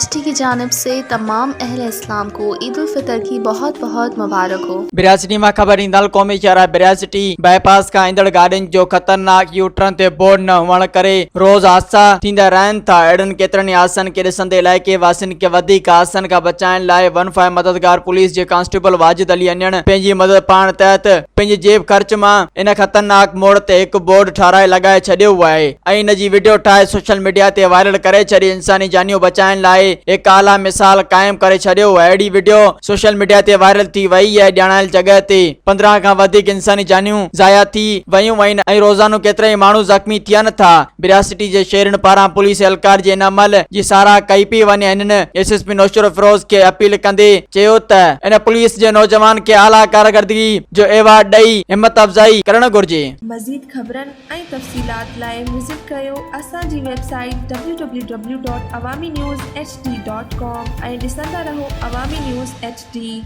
HT की जानिब से तमाम अहले इस्लाम को ईद उल फितर की बहुत बहुत मुबारक हो। बिरासिटी में खबर ईंदड़ क़ौमी शहर बिरासिटी बाईपास का ईंदड़ गाड़ियुनि जो ख़तरनाक यूटर्न ते बोर्ड न हुअण करे रोज़ हादसा थींदा रहनि था। अहिड़नि केतिरनि हादसनि खे ॾिसंदे इलाइक़े वासियुनि खे वधीक हादसनि खां बचाइण लाइ 15 मददगार पुलिस जे कांस्टेबल वाजिद अली अनियण पंहिंजी मदद पाण तहत पंहिंजे जेब ख़र्च मां इन ख़तरनाक मोड़ ते हिकु बोर्ड ठाराए लॻाए छॾियो आहे ऐं इन जी वीडियो ठाहे सोशल मीडिया ते वायरल करे छॾी इंसानी जानियूं बचाइण लाइ हिकु आला मिसाल काइम करे छॾियो। अहिड़ी वीडियो सोशल मीडिया ते वायरल थी वई आहे। ॼाणायल जगह ते 15 खां वधीक इंसानी जानियूं ज़ाया थी वयूं आहिनि ऐं रोज़ानो केतिरा माण्हू ज़ख्मी थियनि था। बिरासिटी जे शहरनि पारां पुलिस एहलकार जे इन अमल जी साराह कई पई वञे। हिननि SSP नौशर फिरोज खे अपील कंदे चयो त इन पुलिस जे नौजवान खे आला कारकर्दगी जो एवार्ड ॾेई हिम्मत अफ़ज़ाई करणु घुर्जे। मज़ीद ख़बरनि ऐं तफ़सीलात लाइ विज़िट कयो असांजी वेबसाइट www.awamiNewsHD.com ऐं ॾिसंदा रहो अवामी न्यूज़ HD।